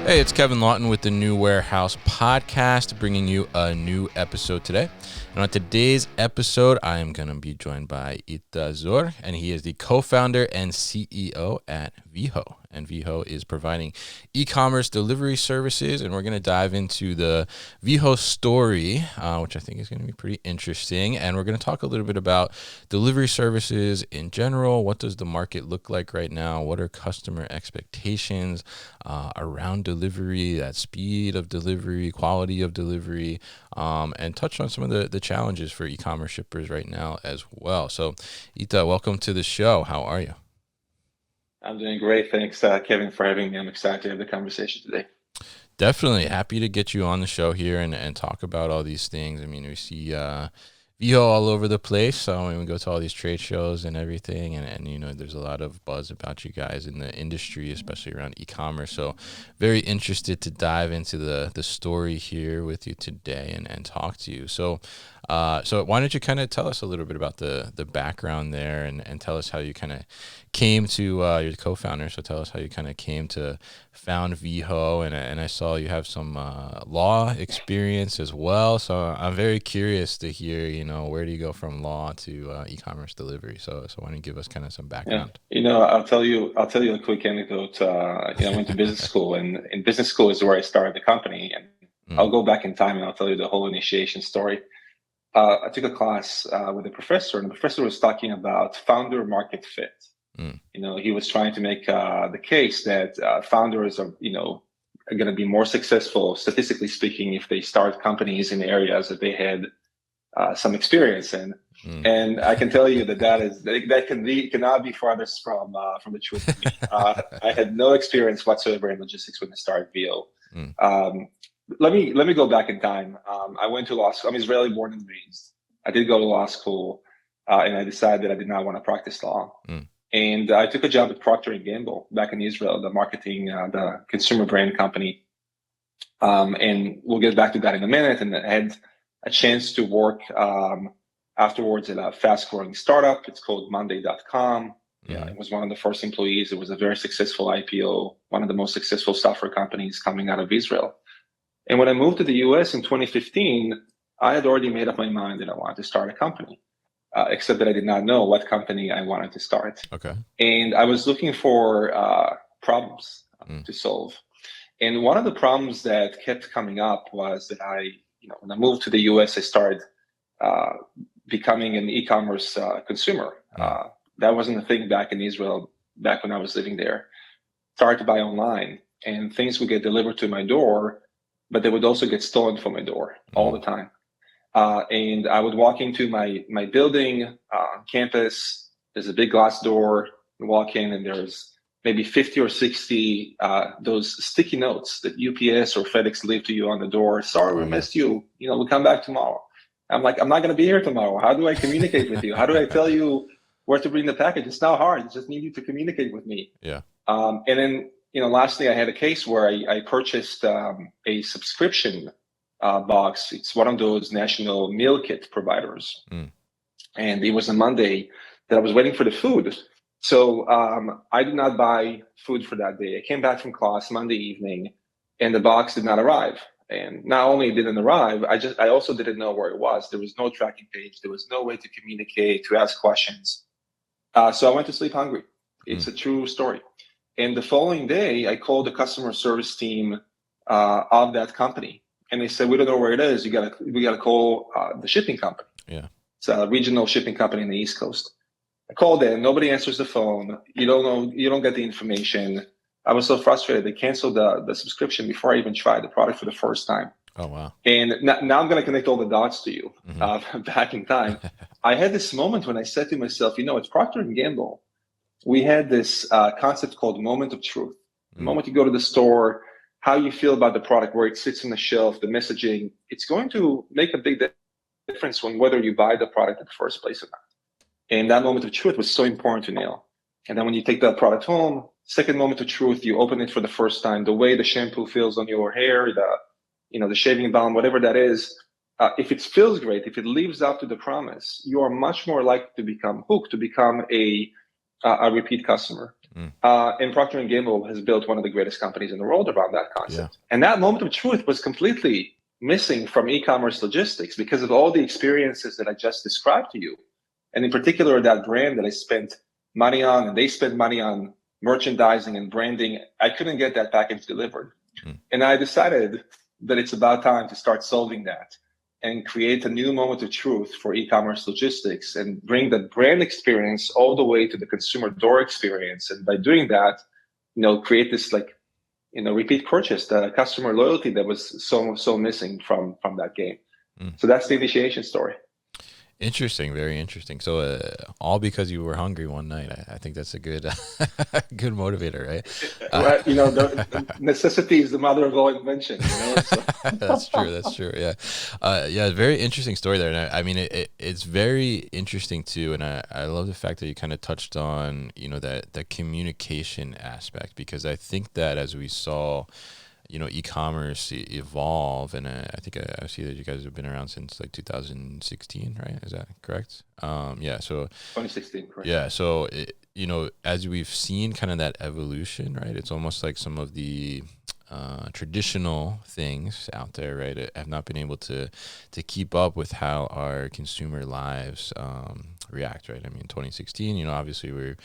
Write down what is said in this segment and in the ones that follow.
Hey, it's Kevin Lawton with the New Warehouse Podcast, bringing you a new episode today. And on today's episode, I am going to be joined by Itamar Zur, and he is the co-founder and CEO at Veho. And Veho is providing e-commerce delivery services, and we're going to dive into the Veho story, which I think is going to be pretty interesting. And we're going to talk a little bit about delivery services in general. What does the market look like right now? What are customer expectations around delivery, that speed of delivery, quality of delivery, and touch on some of the challenges for e-commerce shippers right now as well. So, Ita, welcome to the show. How are you? I'm doing great. Thanks, Kevin, for having me. I'm excited to have the conversation today. Definitely happy to get you on the show here and talk about all these things. I mean, we see Veho all over the place. So when we go to all these trade shows and everything, and you know, there's a lot of buzz about you guys in the industry, especially around e-commerce. So very interested to dive into the story here with you today and talk to you. So why don't you kind of tell us a little bit about the background there and tell us how you kind of came to, you're the co-founder, so tell us how you kind of came to found Veho, and I saw you have some law experience as well. So I'm very curious to hear, you know, where do you go from law to e-commerce delivery? So why don't you give us kind of some Yeah, background? I'll tell you a quick anecdote. I went to business school, and in business school is where I started the company. And Mm, I'll go back in time and I'll tell you the whole initiation story. I took a class with a professor, and the professor was talking about founder market fit. mm, He was trying to make the case that founders are going to be more successful, statistically speaking, if they start companies in areas that they had some experience in. mm, And I can tell you that cannot be farthest from the truth for me. I had no experience whatsoever in logistics when I started VO. mm, Um, let me go back in time. I went to law school. I'm Israeli born and raised. I did go to law school, and I decided that I did not want to practice law. mm, And I took a job at Procter and Gamble back in Israel, the consumer brand company. And we'll get back to that in a minute. And I had a chance to work afterwards at a fast growing startup. It's called Monday.com. Yeah, mm, it was one of the first employees. It was a very successful IPO, one of the most successful software companies coming out of Israel. And when I moved to the US in 2015, I had already made up my mind that I wanted to start a company, except that I did not know what company I wanted to start. okay. And I was looking for problems Mm, to solve. And one of the problems that kept coming up was that when I moved to the US, I started uh, becoming an e-commerce consumer. mm, That wasn't a thing back in Israel, back when I was living there. Started to buy online, and things would get delivered to my door, but they would also get stolen from my door all mm, the time. And I would walk into my building campus. There's a big glass door. You walk in, and there's maybe 50 or 60 those sticky notes that UPS or FedEx leave to you on the door. Sorry, we oh yeah. missed you. We'll come back tomorrow. I'm like, I'm not going to be here tomorrow. How do I communicate with you? How do I tell you where to bring the package? It's not hard. I just need you to communicate with me. Yeah. And then, lastly, I had a case where I purchased a subscription box. It's one of those national meal kit providers. Mm, And it was a Monday that I was waiting for the food. So I did not buy food for that day. I came back from class Monday evening, and the box did not arrive. And not only didn't arrive, I also didn't know where it was. There was no tracking page. There was no way to communicate, to ask questions. So I went to sleep hungry. mm, It's a true story. And the following day, I called the customer service team of that company, and they said, "We don't know where it is. We gotta call the shipping company. yeah. It's a regional shipping company in the East Coast." I called in. Nobody answers the phone. You don't know. You don't get the information. I was so frustrated. They canceled the subscription before I even tried the product for the first time. Oh wow. And now I'm going to connect all the dots to you. Mm-hmm. Back in time, I had this moment when I said to myself, it's Procter and Gamble. We had this concept called moment of truth. The Mm, moment you go to the store, how you feel about the product, where it sits on the shelf, the messaging, it's going to make a big difference on whether you buy the product in the first place or not. And that moment of truth was so important to nail. And then when you take that product home, second moment of truth, you open it for the first time, the way the shampoo feels on your hair, the shaving balm, whatever that is, if it feels great, if it lives up to the promise, you are much more likely to become hooked, to become a repeat customer. And Procter & Gamble has built one of the greatest companies in the world around that concept. Yeah. And that moment of truth was completely missing from e-commerce logistics because of all the experiences that I just described to you. And in particular, that brand that I spent money on and they spent money on merchandising and branding, I couldn't get that package delivered. And I decided that it's about time to start solving that and create a new moment of truth for e-commerce logistics and bring the brand experience all the way to the consumer door experience. And by doing that, create this repeat purchase, the customer loyalty that was so missing from that game. So that's the initiation story. Interesting, very interesting. So, all because you were hungry one night. I think that's a good, good motivator, right? The necessity is the mother of all invention. So. That's true. That's true. Yeah, yeah. Very interesting story there, and I mean, it's very interesting too. And I love the fact that you kind of touched on, that communication aspect, because I think that as we saw, e-commerce evolve, and I think I see that you guys have been around since like 2016, right? Is that correct? Yeah. So 2016, correct. Yeah. So as we've seen kind of that evolution, right? It's almost like some of the traditional things out there, right, have not been able to keep up with how our consumer lives react, right? I mean, 2016, obviously we're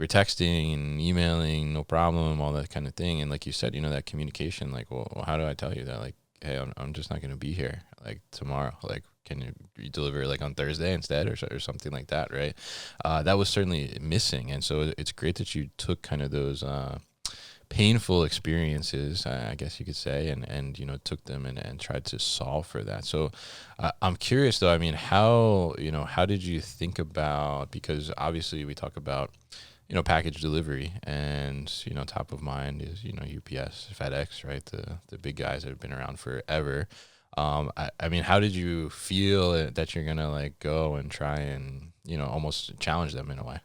texting and emailing, no problem, all that kind of thing. And like you said, that communication, like, well, how do I tell you that, like, hey, I'm just not going to be here, like, tomorrow, like, can you deliver like on Thursday instead, or something like that, right? That was certainly missing. And so it's great that you took kind of those painful experiences, I guess you could say, and took them and tried to solve for that. So I'm curious though, I mean, how did you think about, because obviously we talk about package delivery, and top of mind is UPS, FedEx, right, the big guys that have been around forever. I mean, how did you feel that you're gonna like go and try and almost challenge them in a way?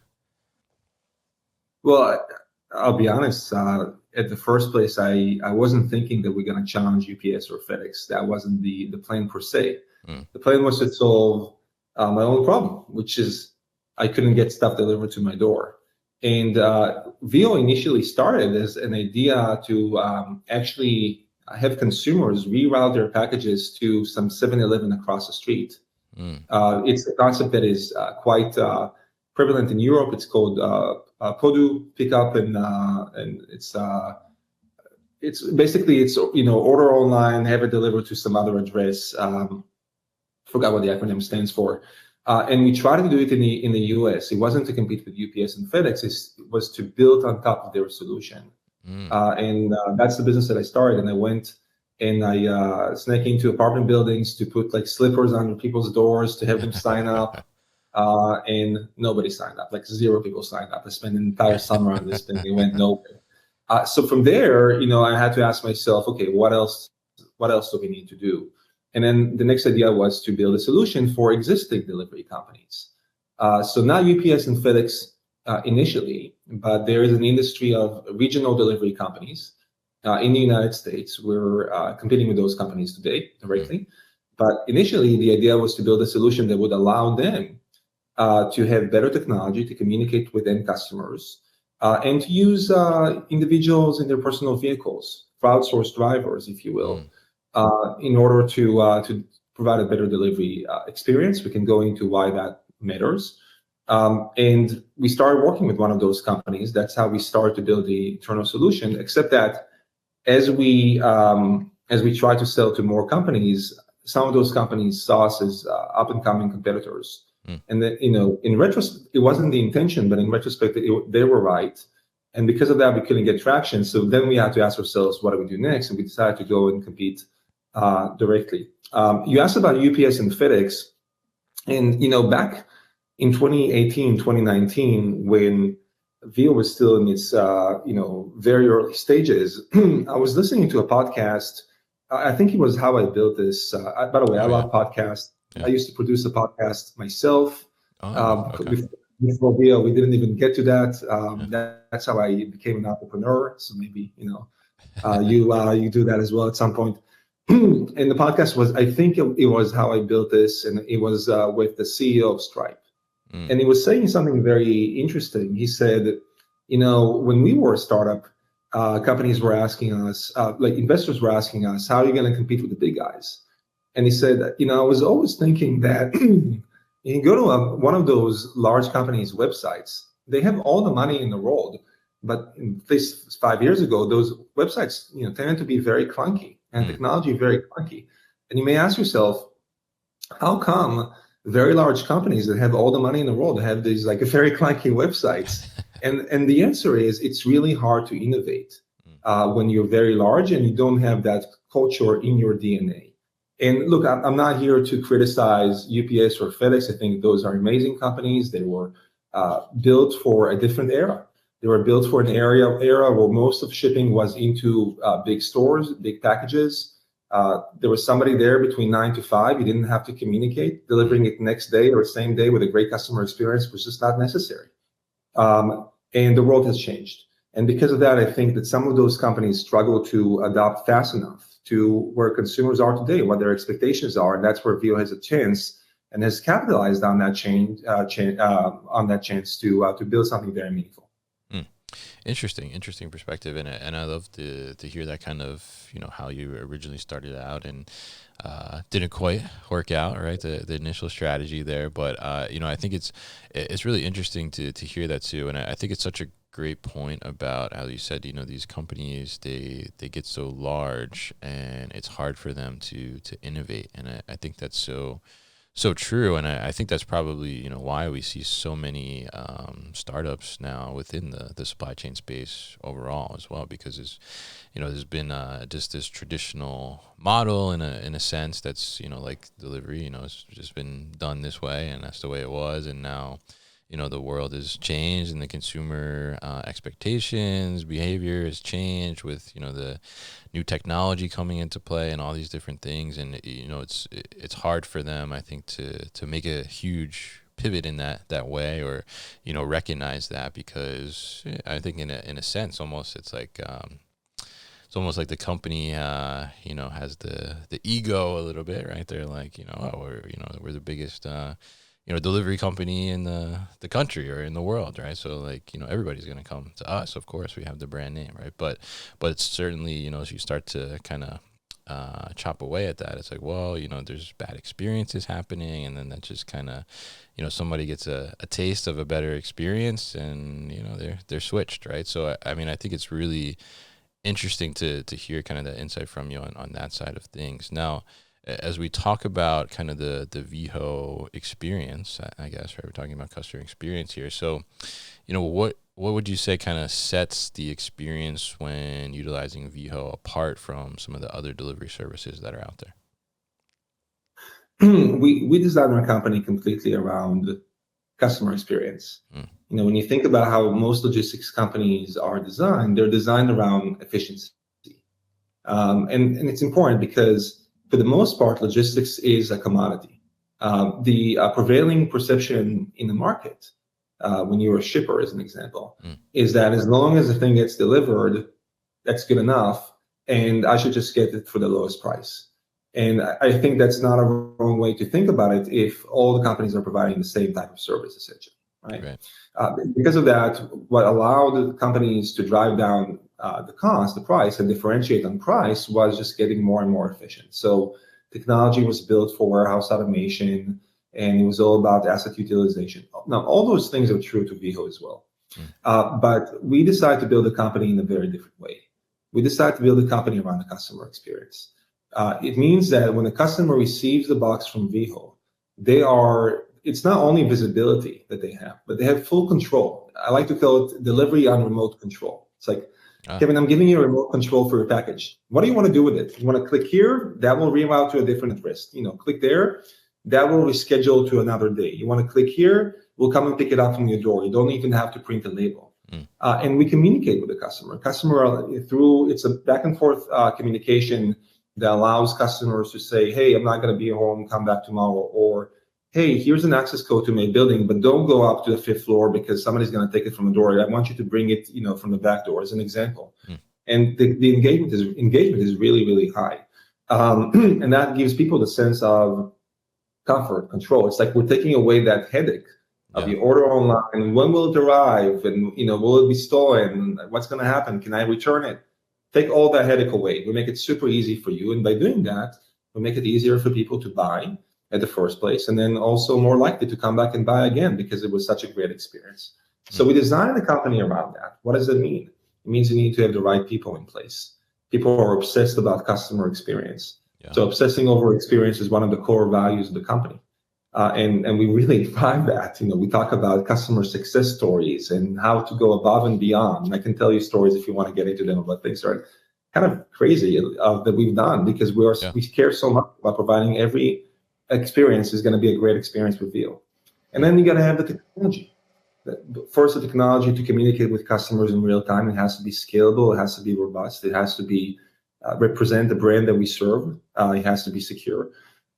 Well, I'll be honest. At the first place, I wasn't thinking that we're going to challenge UPS or FedEx. That wasn't the plan per se. The plan was to solve my own problem, which is I couldn't get stuff delivered to my door. And Veho initially started as an idea to actually have consumers reroute their packages to some 7-Eleven across the street. It's a concept that is quite prevalent in Europe. It's called Podu pickup, and it's basically order online, have it delivered to some other address. Forgot what the acronym stands for. And we tried to do it in the US. It wasn't to compete with UPS and FedEx. It was to build on top of their solution. And that's the business that I started. And I went and I snuck into apartment buildings to put like slippers on people's doors to have them sign up. And nobody signed up, like 0 people signed up. I spent an entire summer on this thing. It went nowhere. So from there, I had to ask myself, okay, what else do we need to do? And then the next idea was to build a solution for existing delivery companies. So not UPS and FedEx initially, but there is an industry of regional delivery companies in the United States. We're competing with those companies today directly. But initially, the idea was to build a solution that would allow them to have better technology to communicate with end customers and to use individuals in their personal vehicles, crowdsourced drivers, if you will, in order to provide a better delivery experience. We can go into why that matters. And we started working with one of those companies. That's how we started to build the internal solution, except that as we try to sell to more companies, some of those companies saw us as up-and-coming competitors. And then, in retrospect, it wasn't the intention, but in retrospect, they were right. And because of that, we couldn't get traction. So then we had to ask ourselves, what do we do next? And we decided to go and compete directly. You asked about UPS and FedEx. And, back in 2018, 2019, when Veho was still in its, very early stages, I was listening to a podcast. I think it was How I Built This. By the way, I love podcasts. Yeah. I used to produce a podcast myself. Okay. Before Veho, we didn't even get to that. That's how I became an entrepreneur. So maybe, you do that as well at some point. And the podcast was, I think it was How I Built This, and it was with the CEO of Stripe. And he was saying something very interesting. He said, when we were a startup, companies were asking us, like investors were asking us, how are you going to compete with the big guys? And he said, I was always thinking that you can go to one of those large companies' websites. They have all the money in the world, but at least 5 years ago, those websites, tended to be very clunky and technology very clunky. And you may ask yourself, how come very large companies that have all the money in the world have these like very clunky websites? And the answer is it's really hard to innovate when you're very large and you don't have that culture in your DNA. And look, I'm not here to criticize UPS or FedEx. I think those are amazing companies. They were built for a different era. They were built for an era where most of shipping was into big stores, big packages. There was somebody there between 9 to 5. You didn't have to communicate. Delivering it next day or same day with a great customer experience was just not necessary. And the world has changed. And because of that, I think that some of those companies struggle to adopt fast enough to where consumers are today, what their expectations are. And that's where Veho has a chance and has capitalized on that chance to build something very meaningful. Interesting perspective, and I love to hear that kind of how you originally started out and didn't quite work out, right? The initial strategy there, but I think it's really interesting to hear that too, and I think it's such a great point about how you said these companies they get so large and it's hard for them to innovate, and I think that's so true, and I think that's probably why we see so many startups now within the supply chain space overall as well, because there's been just this traditional model in a sense that's like delivery, it's just been done this way and that's the way it was, and now the world has changed and the consumer expectations, behavior has changed with the new technology coming into play and all these different things, and it's hard for them, I think, to make a huge pivot in that way, or recognize that, because I think in a sense almost it's almost like the company has the ego a little bit, right? They're like we're the biggest delivery company in the country or in the world, right? So like, everybody's going to come to us. Of course, we have the brand name, right? But it's certainly, as you start to kind of chop away at that, it's like, well, there's bad experiences happening, and then that just kind of, somebody gets a taste of a better experience, and they're switched, right? So I mean, I think it's really interesting to hear kind of the insight from you on that side of things. Now, as we talk about kind of the Veho experience, I guess, right? We're talking about customer experience here. So, what would you say kind of sets the experience when utilizing Veho apart from some of the other delivery services that are out there? We designed our company completely around customer experience. When you think about how most logistics companies are designed, they're designed around efficiency. And it's important because for the most part, logistics is a commodity. The prevailing perception in the market, when you're a shipper, as an example, is that as long as the thing gets delivered, that's good enough, and I should just get it for the lowest price. And I think that's not a wrong way to think about it if all the companies are providing the same type of service, essentially, right? Because of that, what allowed the companies to drive down the price, and differentiate on price was just getting more and more efficient. So technology was built for warehouse automation, and it was all about asset utilization. Now, all those things are true to Veho as well. But we decided to build a company in a very different way. We decided to build a company around the customer experience. It means that when a customer receives the box from Veho, it's not only visibility that they have, but they have full control. I like to call it delivery on remote control. It's like, Kevin, I'm giving you a remote control for your package. What do you want to do with it? You want to click here, that will reroute to a different address. Click there, that will reschedule to another day. You want to click here, we'll come and pick it up from your door. You don't even have to print a label. And we communicate with the customer. It's a back and forth communication that allows customers to say, hey, I'm not going to be home, come back tomorrow. Or, hey, here's an access code to my building, but don't go up to the 5th floor because somebody's going to take it from the door. I want you to bring it, from the back door, as an example. And the engagement is really, really high. And that gives people the sense of comfort, control. It's like we're taking away that headache You order online, when will it arrive, and will it be stolen? What's going to happen? Can I return it? Take all that headache away. We make it super easy for you, and by doing that, we make it easier for people to buy at the first place, and then also more likely to come back and buy again because it was such a great experience. So we designed the company around that. What does it mean? It means you need to have the right people in place. People are obsessed about customer experience. Yeah. So obsessing over experience is one of the core values of the company. And we really thrive that. We talk about customer success stories and how to go above and beyond. And I can tell you stories if you want to get into them about things are kind of crazy that we've done because we care so much about providing every experience is going to be a great experience with Veho. And then you got to have the technology. First, the technology to communicate with customers in real time. It has to be scalable. It has to be robust. It has to be represent the brand that we serve. It has to be secure.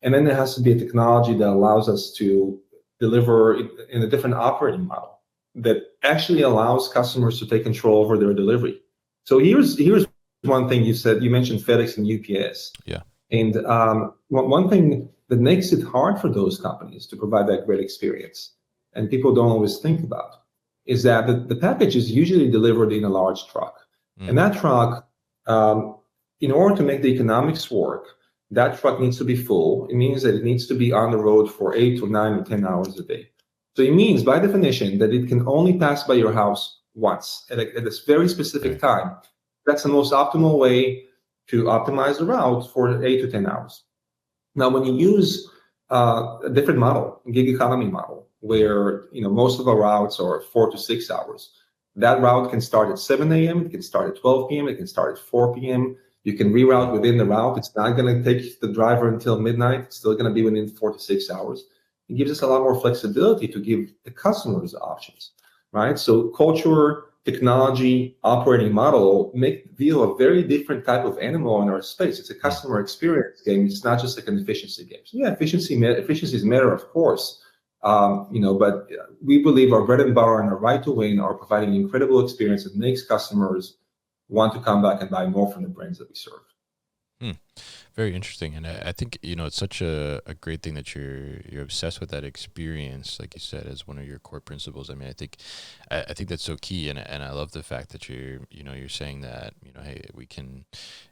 And then there has to be a technology that allows us to deliver in a different operating model that actually allows customers to take control over their delivery. So here's one thing you said. You mentioned FedEx and UPS. Yeah. And one thing that makes it hard for those companies to provide that great experience, and people don't always think about, is that the package is usually delivered in a large truck. And that truck, in order to make the economics work, that truck needs to be full. It means that it needs to be on the road for 8 or 9 or 10 hours a day. So it means, by definition, that it can only pass by your house once at this very specific time. That's the most optimal way to optimize the route for 8 to 10 hours. Now, when you use a different model, gig economy model, where most of our routes are 4 to 6 hours, that route can start at 7 a.m., it can start at 12 p.m., it can start at 4 p.m., you can reroute within the route. It's not going to take the driver until midnight. It's still going to be within 4 to 6 hours. It gives us a lot more flexibility to give the customers options, right? So culture, technology, operating model make Veho a very different type of animal in our space. It's a customer experience game. It's not just like an efficiency game. So yeah, efficiencies matter, of course. But we believe our bread and butter and our right to win are providing an incredible experience that makes customers want to come back and buy more from the brands that we serve. Very interesting. And I think, it's such a great thing that you're obsessed with that experience, like you said, as one of your core principles. I mean, I think that's so key. And I love the fact that you're saying that, hey, we can,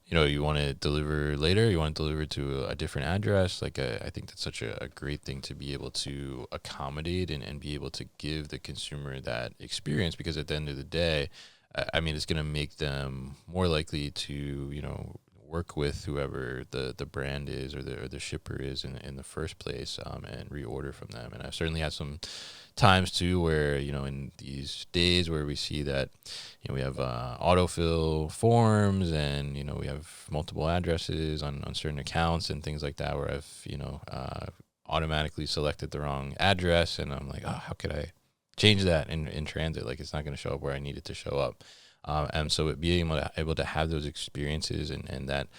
you want to deliver later, you want to deliver to a different address. Like, I think that's such a great thing to be able to accommodate and be able to give the consumer that experience, because at the end of the day, I mean, it's going to make them more likely to, work with whoever the brand is or the shipper is in the first place, and reorder from them. And I've certainly had some times too where, in these days where we see that, we have autofill forms and, we have multiple addresses on certain accounts and things like that, where I've, automatically selected the wrong address, and I'm like, oh, how could I change that in transit? Like, it's not going to show up where I need it to show up. And so being able to have those experiences and that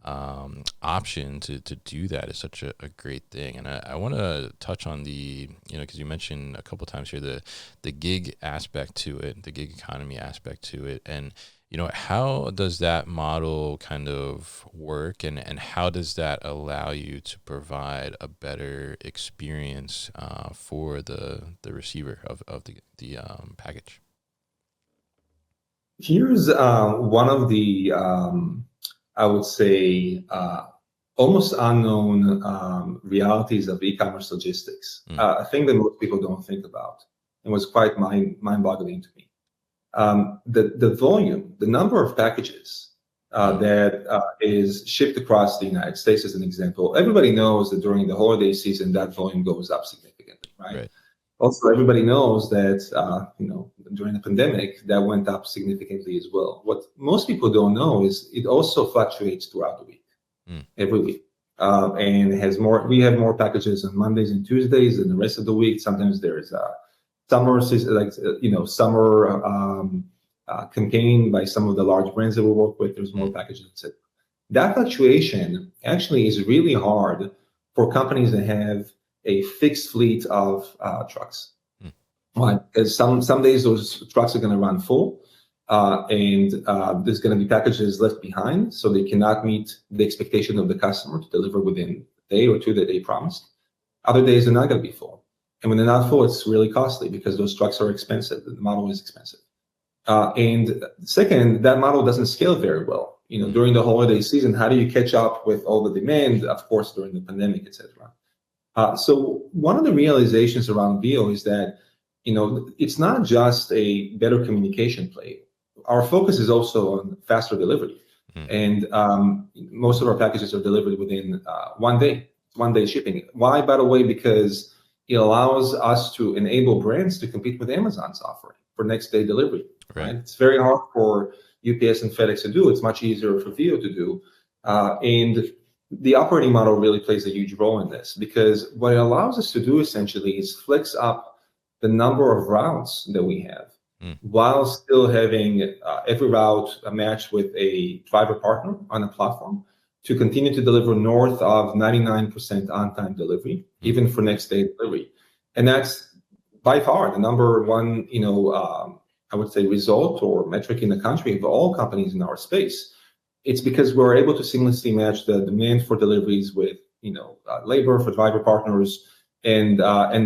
option to do that is such a great thing. And I want to touch on the, because you mentioned a couple of times here, the gig aspect to it, the gig economy aspect to it. And, how does that model kind of work, and how does that allow you to provide a better experience for the receiver of the package? Here's one of the, I would say, almost unknown realities of e-commerce logistics. A thing that most people don't think about, and was quite mind-boggling to me. The volume, the number of packages that is shipped across the United States, as an example. Everybody knows that during the holiday season, that volume goes up significantly, right? Also, everybody knows that, during the pandemic, that went up significantly as well. What most people don't know is it also fluctuates throughout the week, every week. And we have more packages on Mondays and Tuesdays than the rest of the week. Sometimes there's summer campaign by some of the large brands that we work with. There's more packages, etc. That fluctuation actually is really hard for companies that have a fixed fleet of trucks. Right? Because some days those trucks are going to run full, and there's going to be packages left behind, so they cannot meet the expectation of the customer to deliver within a day or two that they promised. Other days they're not going to be full. And when they're not full, it's really costly because those trucks are expensive. The model is expensive. And second, that model doesn't scale very well. During the holiday season, how do you catch up with all the demand? Of course, during the pandemic, etc. So one of the realizations around Veho is that, it's not just a better communication play. Our focus is also on faster delivery. And most of our packages are delivered within 1 day, 1 day shipping. Why, by the way? Because it allows us to enable brands to compete with Amazon's offering for next day delivery. Right? It's very hard for UPS and FedEx to do. It's much easier for Veho to do. And the operating model really plays a huge role in this, because what it allows us to do essentially is flex up the number of routes that we have while still having every route matched with a driver partner on a platform to continue to deliver north of 99% on-time delivery, even for next day delivery. And that's by far the number one, I would say, result or metric in the country of all companies in our space. It's because we're able to seamlessly match the demand for deliveries with, labor for driver partners, and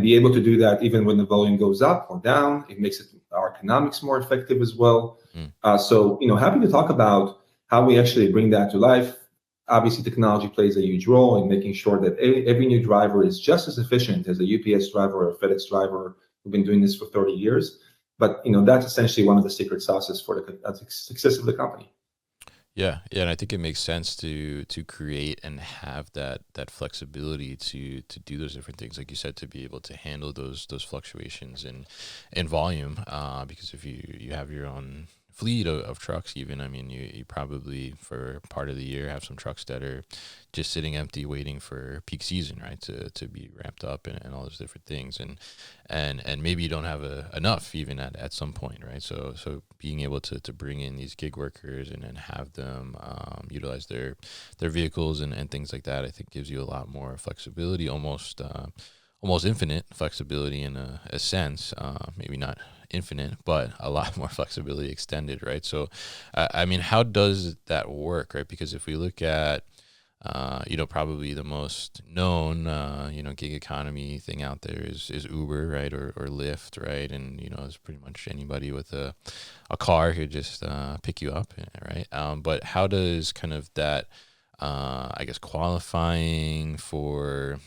be able to do that even when the volume goes up or down. It makes our economics more effective as well. So, happy to talk about how we actually bring that to life. Obviously, technology plays a huge role in making sure that every new driver is just as efficient as a UPS driver or a FedEx driver who've been doing this for 30 years. But that's essentially one of the secret sauces for the success of the company. Yeah, and I think it makes sense to create and have that flexibility to do those different things, like you said, to be able to handle those fluctuations in volume. Because if you have your own fleet of trucks, even, I mean, you probably for part of the year have some trucks that are just sitting empty waiting for peak season, right, to be ramped up and all those different things, and maybe you don't have enough even at some point, right? So being able to bring in these gig workers and have them utilize their vehicles and things like that, I think gives you a lot more flexibility, almost infinite flexibility in a sense, maybe not infinite, but a lot more flexibility extended, right? So, I mean, how does that work, right? Because if we look at, probably the most known, gig economy thing out there is Uber, right? Or Lyft, right? And, it's pretty much anybody with a car could just pick you up, right? But how does kind of that, I guess, qualifying for,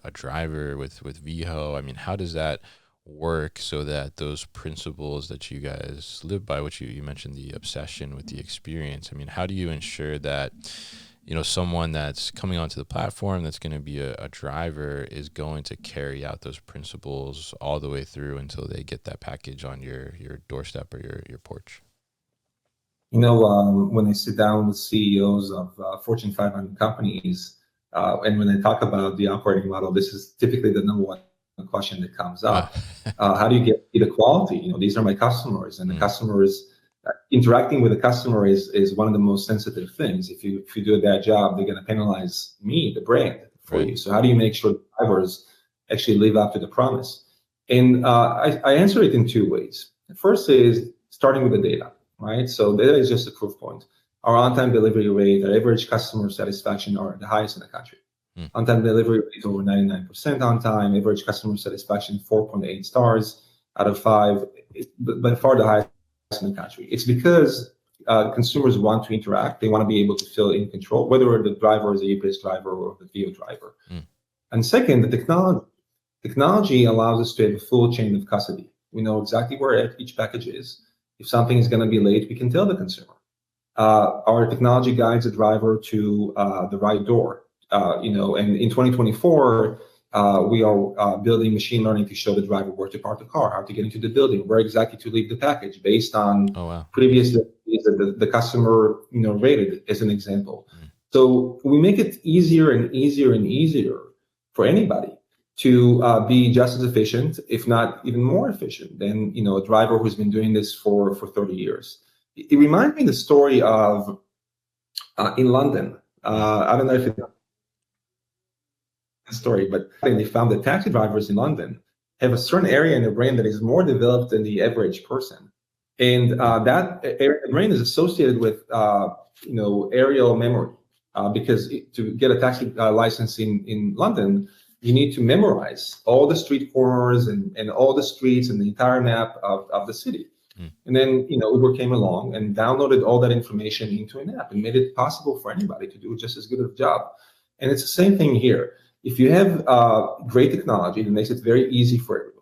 a driver with Veho, I mean, how does that work so that those principles that you guys live by, which you mentioned, the obsession with the experience, I mean, how do you ensure that, someone that's coming onto the platform that's going to be a driver is going to carry out those principles all the way through until they get that package on your doorstep or your porch? When I sit down with CEOs of Fortune 500 companies, and when I talk about the operating model, this is typically the number one question that comes up. How do you get the quality? These are my customers, and the customers, interacting with the customer is one of the most sensitive things. If you do a bad job, they're going to penalize me, the brand, for you. So how do you make sure drivers actually live up to the promise? And I answer it in two ways. The first is starting with the data, right? So data is just a proof point. Our on-time delivery rate, our average customer satisfaction are the highest in the country. On-time delivery rate over 99% on time, average customer satisfaction 4.8 stars out of 5, by far the highest in the country. It's because consumers want to interact. They want to be able to feel in control, whether the driver is a UPS driver or the Veho driver. And second, the technology allows us to have a full chain of custody. We know exactly where each package is. If something is going to be late, we can tell the consumer. Our technology guides the driver to the right door. And in 2024, we are building machine learning to show the driver where to park the car, how to get into the building, where exactly to leave the package based on previous deliveries that the customer rated, as an example. So we make it easier and easier and easier for anybody to be just as efficient, if not even more efficient than a driver who's been doing this for 30 years. It reminds me of the story of in London. I don't know if it's a story, but they found that taxi drivers in London have a certain area in their brain that is more developed than the average person. And that area of the brain is associated with aerial memory. Because to get a taxi license in London, you need to memorize all the street corners and all the streets and the entire map of the city. And then, Uber came along and downloaded all that information into an app and made it possible for anybody to do just as good a job. And it's the same thing here. If you have great technology, that makes it very easy for everybody.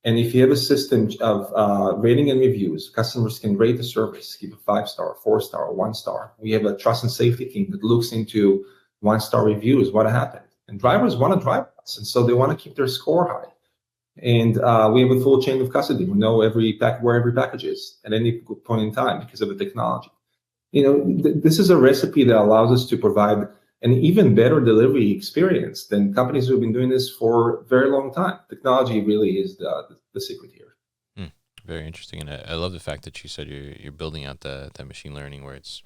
And if you have a system of rating and reviews, customers can rate the service, give a 5-star, 4-star, or 1-star. We have a trust and safety team that looks into 1-star reviews, what happened. And drivers want to drive us, and so they want to keep their score high. And we have a full chain of custody. We know where every package is at any point in time because of the technology. This is a recipe that allows us to provide an even better delivery experience than companies who have been doing this for a very long time. Technology really is the secret here. Very interesting, and I love the fact that you said you're building out that machine learning where it's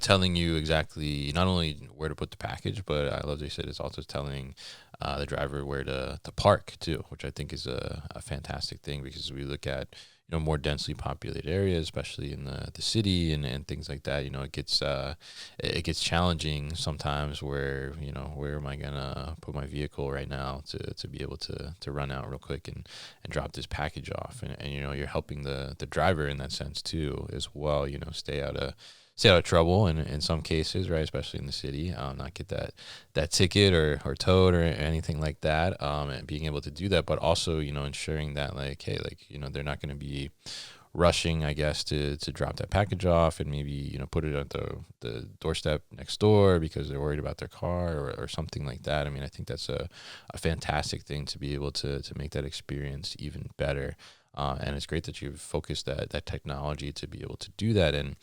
telling you exactly not only where to put the package, but I love that you said it's also telling the driver where to park too, which I think is a fantastic thing, because we look at more densely populated areas, especially in the city and things like that. It gets challenging sometimes where where am I gonna put my vehicle right now to be able to run out real quick and drop this package off, and you're helping the driver in that sense too as well. Stay out of trouble in some cases, right? Especially in the city, not get that ticket or towed or anything like that, and being able to do that, but also ensuring that they're not going to be rushing, I guess, to drop that package off and maybe put it at the doorstep next door because they're worried about their car or something like that. I mean, I think that's a fantastic thing to be able to make that experience even better. And it's great that you've focused that technology to be able to do that and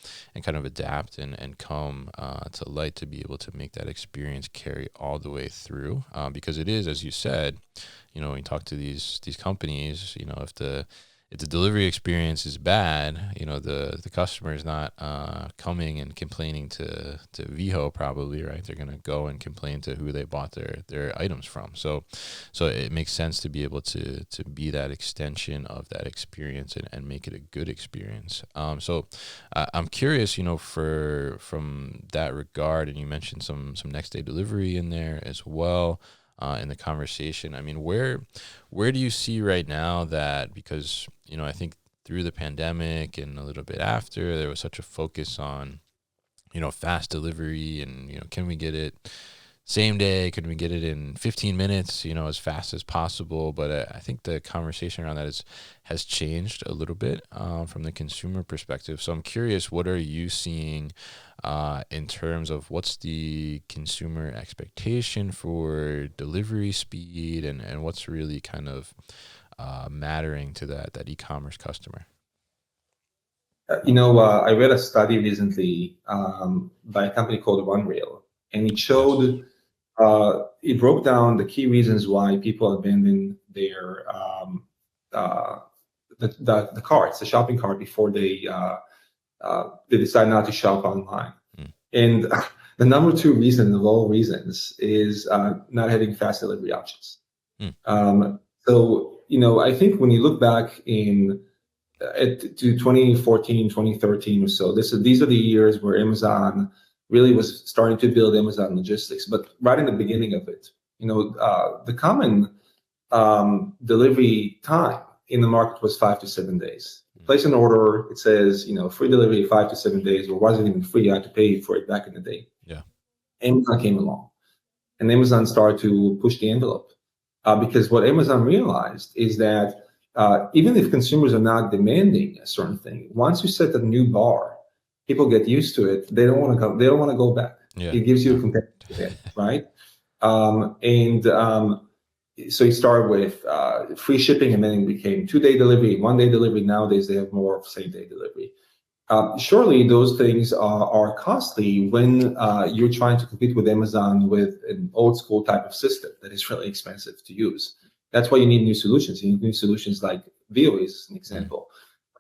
kind of adapt and come to light to be able to make that experience carry all the way through. Because it is, as you said, when you talk to these companies, if the delivery experience is bad, the customer is not coming and complaining to Veho probably, right? They're going to go and complain to who they bought their items from. So it makes sense to be able to be that extension of that experience and make it a good experience. So I'm curious, from that regard, and you mentioned some next day delivery in there as well. In the conversation, I mean, where do you see right now that, because I think through the pandemic and a little bit after, there was such a focus on fast delivery and can we get it same day, can we get it in 15 minutes, as fast as possible? But I think the conversation around that has changed a little bit from the consumer perspective. So I'm curious, what are you seeing in terms of what's the consumer expectation for delivery speed and what's really kind of mattering to that e-commerce customer? I read a study recently by a company called OneRail, and it showed it broke down the key reasons why people abandon their the carts, the shopping cart, before they decide not to shop online. And the number 2 reason of all reasons is not having fast delivery options. So I think when you look back to 2014, 2013 or so, these are the years where Amazon really was starting to build Amazon logistics. But right in the beginning of it, the common delivery time in the market was 5 to 7 days. Place an order, it says, free delivery 5 to 7 days, or wasn't even free. I had to pay for it back in the day. Yeah. Amazon came along, and Amazon started to push the envelope because what Amazon realized is that even if consumers are not demanding a certain thing, once you set a new bar, people get used to it. They don't want to go. They don't want to go back. Yeah. It gives you a competitive edge, right? So you start with free shipping, and then it became 2-day delivery, 1-day delivery. Nowadays, they have more of same-day delivery. Surely those things are costly when you're trying to compete with Amazon with an old-school type of system that is really expensive to use. That's why you need new solutions. You need new solutions like Veho is an example.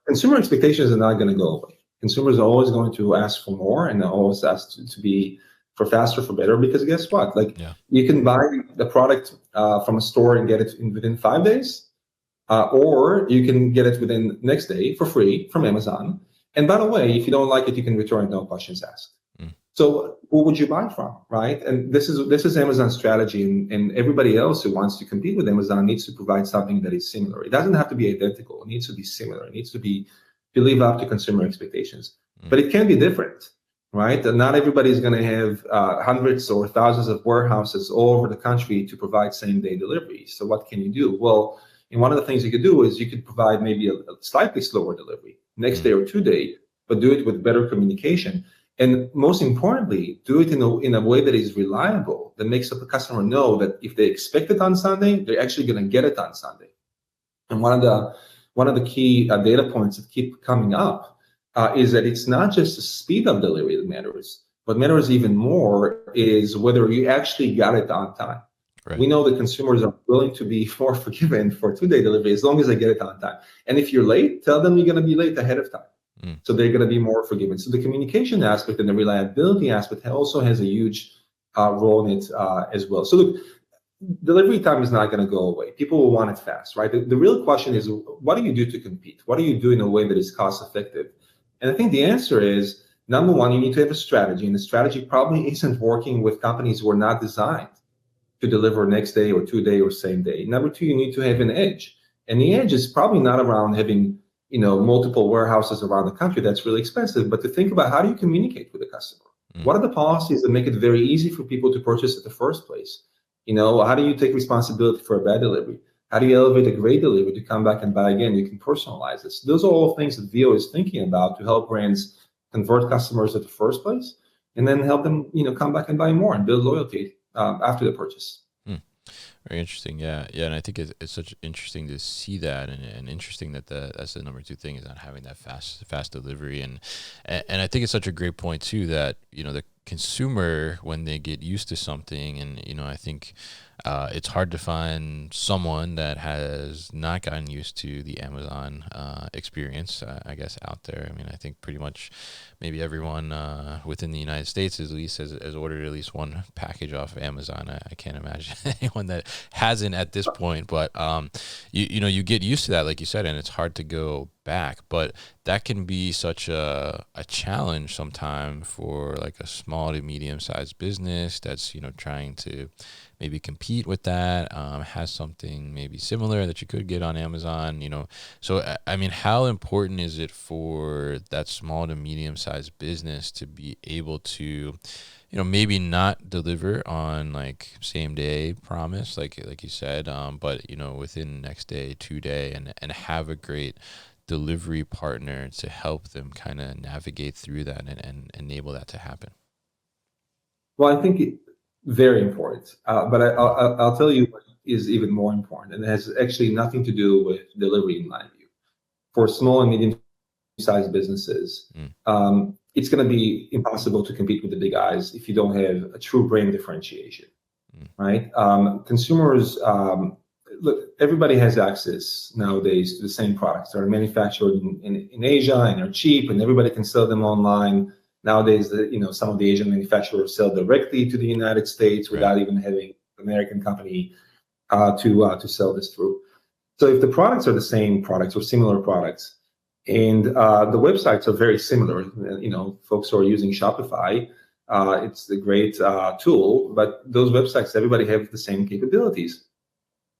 Consumer expectations are not going to go away. Consumers are always going to ask for more, and they're always asked to be for faster, for better, because guess what? You can buy the product from a store and get it within 5 days, or you can get it within next day for free from Amazon. And by the way, if you don't like it, you can return it, no questions asked. So who would you buy from, right? And this is Amazon's strategy, and everybody else who wants to compete with Amazon needs to provide something that is similar. It doesn't have to be identical. It needs to be similar. It needs to live up to consumer expectations. But it can be different, right? And not everybody is going to have hundreds or thousands of warehouses all over the country to provide same-day delivery. So what can you do? Well, and one of the things you could do is you could provide maybe a slightly slower delivery, next day or 2 day, but do it with better communication. And most importantly, do it in a way that is reliable, that makes the customer know that if they expect it on Sunday, they're actually going to get it on Sunday. And one of the key data points that keep coming up is that it's not just the speed of delivery that matters. What matters even more is whether you actually got it on time. Right. We know that consumers are willing to be more forgiven for 2 day delivery as long as they get it on time. And if you're late, tell them you're going to be late ahead of time. So they're going to be more forgiving. So the communication aspect and the reliability aspect also has a huge role in it as well. So look, delivery time is not going to go away. People will want it fast, right? The real question is, what do you do to compete? What do you do in a way that is cost effective? And I think the answer is, number one, you need to have a strategy. And the strategy probably isn't working with companies who are not designed to deliver next day or 2 day or same day. Number two, you need to have an edge. And the edge is probably not around having multiple warehouses around the country. That's really expensive. But to think about, how do you communicate with the customer? What are the policies that make it very easy for people to purchase in the first place? How do you take responsibility for a bad delivery? How do you elevate a great delivery to come back and buy again? You can personalize this. Those are all things that Veho is thinking about to help brands convert customers at the first place, and then help them, come back and buy more and build loyalty after the purchase. Very interesting. Yeah. And I think it's such interesting to see that, and interesting that that's the number two thing, is not having that fast delivery. And I think it's such a great point too, that, the consumer, when they get used to something, and, I think it's hard to find someone that has not gotten used to the Amazon experience, I guess, out there. I mean, I think pretty much maybe everyone within the United States at least has ordered at least one package off of Amazon. I can't imagine anyone that hasn't at this point, but you get used to that, like you said, and it's hard to go back. But that can be such a challenge sometime for like a small to medium sized business that's trying to maybe compete with that, has something maybe similar that you could get on Amazon, So, I mean, how important is it for that small to medium sized business to be able to, maybe not deliver on like same day promise, like you said, but, within next day, 2 day, and have a great delivery partner to help them kind of navigate through that and enable that to happen? Well, I think very important, but I'll tell you what is even more important, and it has actually nothing to do with delivery in my view. For small and medium-sized businesses, it's going to be impossible to compete with the big guys if you don't have a true brand differentiation, right? Consumers, look, everybody has access nowadays to the same products that are manufactured in Asia, and are cheap, and everybody can sell them online. Nowadays, some of the Asian manufacturers sell directly to the United States without even having an American company to sell this through. So if the products are the same products or similar products, and the websites are very similar, folks who are using Shopify, it's a great tool, but those websites, everybody have the same capabilities.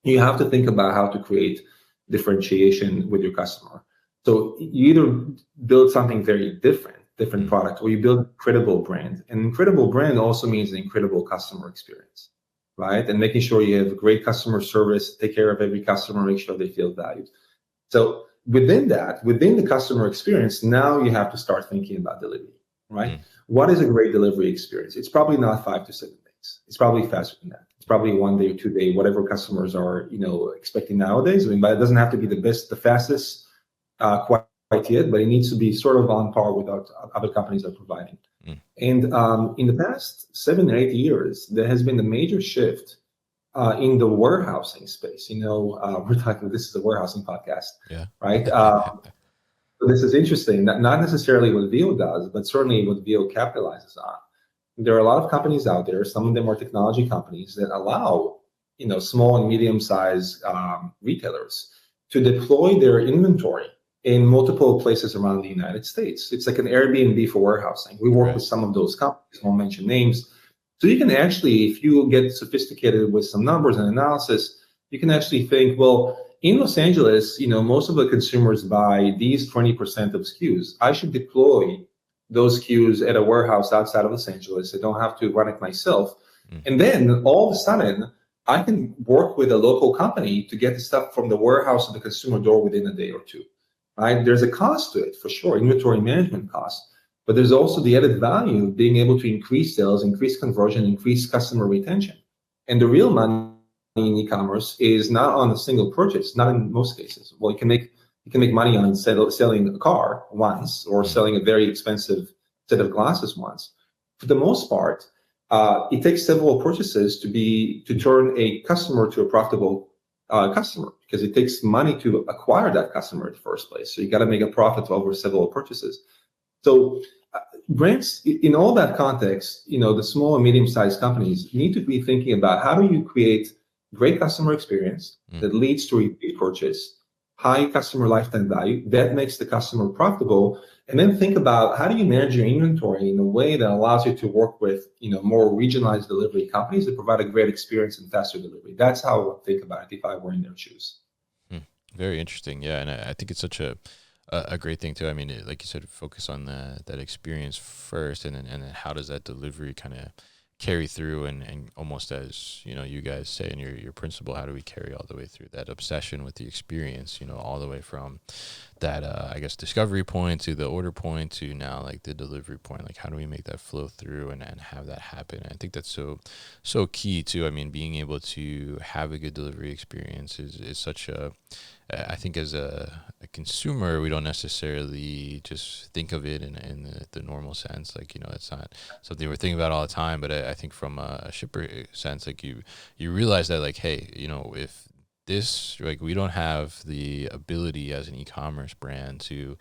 You have to think about how to create differentiation with your customer. So you either build something very different product, or you build a credible brand. An incredible brand also means an incredible customer experience, right? And making sure you have great customer service, take care of every customer, make sure they feel valued. So within the customer experience, now you have to start thinking about delivery, right? What is a great delivery experience? It's probably not 5 to 7 days. It's probably faster than that. It's probably 1 day or 2 day, whatever customers are, expecting nowadays. I mean, but it doesn't have to be the fastest quite yet, but it needs to be sort of on par with what other companies are providing. And in the past 7 or 8 years, there has been a major shift in the warehousing space. We're talking, this is a warehousing podcast, right? So this is interesting, not necessarily what Veho does, but certainly what Veho capitalizes on. There are a lot of companies out there, some of them are technology companies, that allow, small and medium-sized retailers to deploy their inventory in multiple places around the United States. It's like an Airbnb for warehousing. We work with some of those companies, won't mention names. So you can actually, if you get sophisticated with some numbers and analysis, you can actually think, well, in Los Angeles, most of the consumers buy these 20% of SKUs. I should deploy those SKUs at a warehouse outside of Los Angeles. I don't have to run it myself. And then all of a sudden, I can work with a local company to get the stuff from the warehouse to the consumer door within a day or two. Right? There's a cost to it, for sure, inventory management cost. But there's also the added value of being able to increase sales, increase conversion, increase customer retention. And the real money in e-commerce is not on a single purchase, not in most cases. Well, you can make money on selling a car once or selling a very expensive set of glasses once. For the most part, it takes several purchases to turn a customer to a profitable customer, because it takes money to acquire that customer in the first place. So you got to make a profit over several purchases. So brands, in all that context, the small and medium-sized companies need to be thinking about how do you create great customer experience that leads to repeat purchase, high customer lifetime value that makes the customer profitable, and then think about how do you manage your inventory in a way that allows you to work with more regionalized delivery companies that provide a great experience and faster delivery. That's how I would think about it if I were in their shoes. Very interesting. Yeah, and I think it's such a great thing too. I mean, like you said, focus on that experience first, and then how does that delivery kind of carry through, and almost as you guys say in your principle, how do we carry all the way through that obsession with the experience, all the way from that I guess discovery point to the order point to now like the delivery point. Like how do we make that flow through and have that happen? And I think that's so key too. I mean, being able to have a good delivery experience is such a, I think as a consumer, we don't necessarily just think of it in the normal sense. Like, it's not something we're thinking about all the time, but I think from a shipper sense, like you realize that like, hey, if this, like, we don't have the ability as an e-commerce brand to,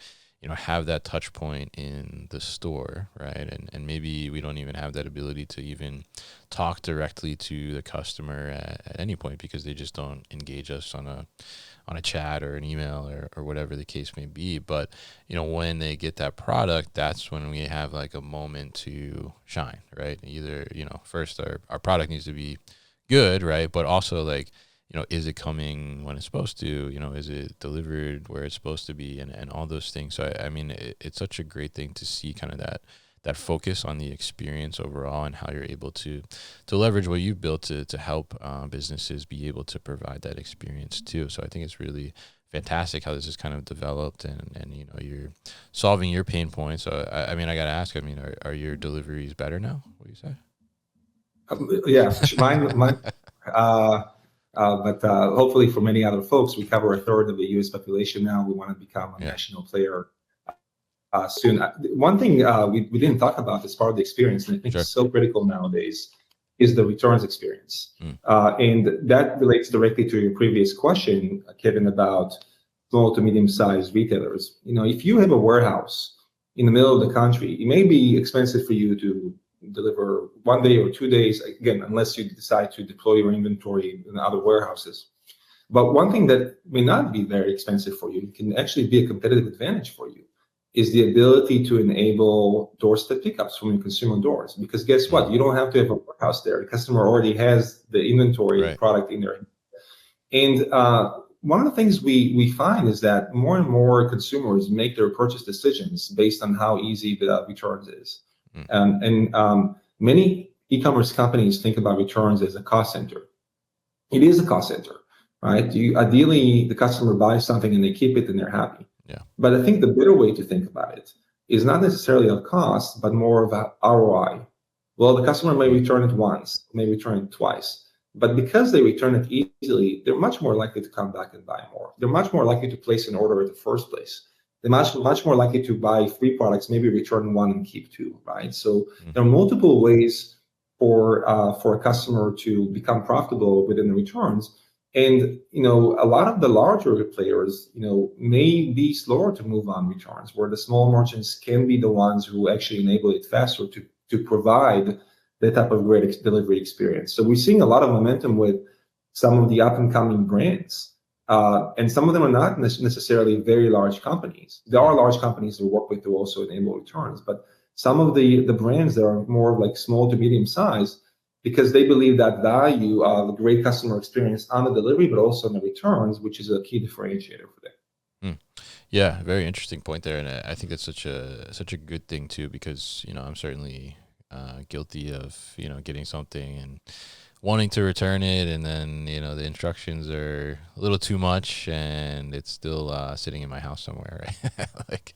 have that touch point in the store, right? And maybe we don't even have that ability to even talk directly to the customer at any point, because they just don't engage us on a chat or an email or whatever the case may be. But, when they get that product, that's when we have like a moment to shine, right? Either, first our product needs to be good, right? But also like, is it coming when it's supposed to, is it delivered where it's supposed to be, and all those things. So I mean, it's such a great thing to see kind of that focus on the experience overall, and how you're able to leverage what you've built to help businesses be able to provide that experience too. So I think it's really fantastic how this is kind of developed, and you're solving your pain points. So I mean, I got to ask, I mean, are your deliveries better now? What do you say? Yeah, mine. But hopefully for many other folks, we cover a third of the U.S. population now. We want to become a national player soon. One thing we didn't talk about as part of the experience, and I think it's so critical nowadays, is the returns experience. And that relates directly to your previous question, Kevin, about small to medium-sized retailers. If you have a warehouse in the middle of the country, it may be expensive for you to deliver 1 day or 2 days, again, unless you decide to deploy your inventory in other warehouses. But one thing that may not be very expensive for you, it can actually be a competitive advantage for you, is the ability to enable doorstep pickups from your consumer doors. Because guess what? You don't have to have a warehouse there. The customer already has the inventory and product in there. And one of the things we find is that more and more consumers make their purchase decisions based on how easy the returns is. And many e-commerce companies think about returns as a cost center. It is a cost center, right? Ideally, the customer buys something and they keep it and they're happy. Yeah. But I think the better way to think about it is not necessarily a cost, but more of a ROI. Well, the customer may return it once, may return it twice, but because they return it easily, they're much more likely to come back and buy more. They're much more likely to place an order in the first place. They're much more likely to buy 3 products, maybe return 1 and keep 2, right? So there are multiple ways for a customer to become profitable within the returns. And, a lot of the larger players, may be slower to move on returns, where the small merchants can be the ones who actually enable it faster to provide that type of great delivery experience. So we're seeing a lot of momentum with some of the up and coming brands And some of them are not necessarily very large companies. There are large companies we work with who also enable returns, but some of the brands that are more like small to medium size, because they believe that value of a great customer experience on the delivery, but also on the returns, which is a key differentiator for them. Yeah, very interesting point there, and I think that's such a good thing too, because I'm certainly guilty of getting something and wanting to return it, and then the instructions are a little too much, and it's still sitting in my house somewhere, right? Like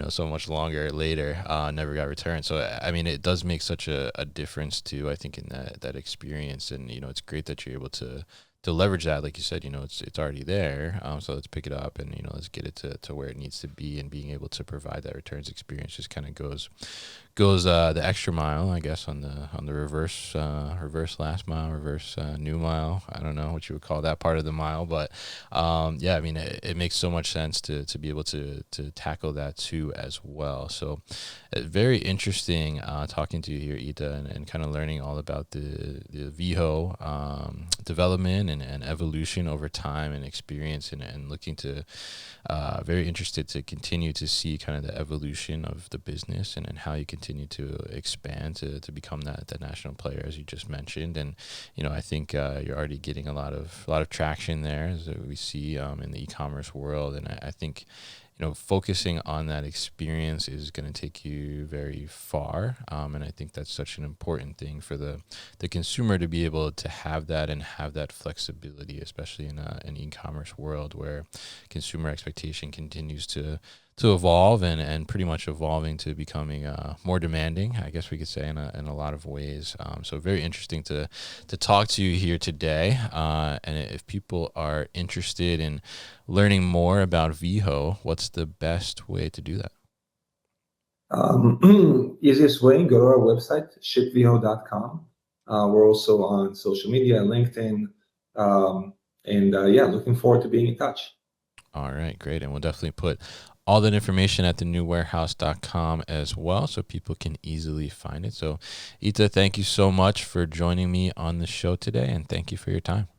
so much longer later, never got returned. So I mean, it does make such a difference too, I think, in that experience, and it's great that you're able to leverage that. Like you said, it's already there, so let's pick it up and let's get it to where it needs to be, and being able to provide that returns experience just kind of goes the extra mile, I guess, on the reverse last mile, reverse new mile. I don't know what you would call that part of the mile, but yeah, I mean, it makes so much sense to be able to tackle that too as well. So very interesting talking to you here, Ita, and kind of learning all about the Veho development and evolution over time and experience, and looking to very interested to continue to see kind of the evolution of the business, and how you continue to expand to become that national player, as you just mentioned. And I think you're already getting a lot of traction there, as we see in the e-commerce world. And I think focusing on that experience is going to take you very far. And I think that's such an important thing for the consumer to be able to have that, and have that flexibility, especially in an e-commerce world where consumer expectation continues to evolve, and pretty much evolving to becoming more demanding, I guess we could say, in a lot of ways. So very interesting to talk to you here today. And if people are interested in learning more about Veho, what's the best way to do that? Easiest way, go to our website, shipveho.com. We're also on social media, LinkedIn, and looking forward to being in touch. All right, great. And we'll definitely put all that information at thenewwarehouse.com as well, so people can easily find it. So Ita, thank you so much for joining me on the show today, and thank you for your time.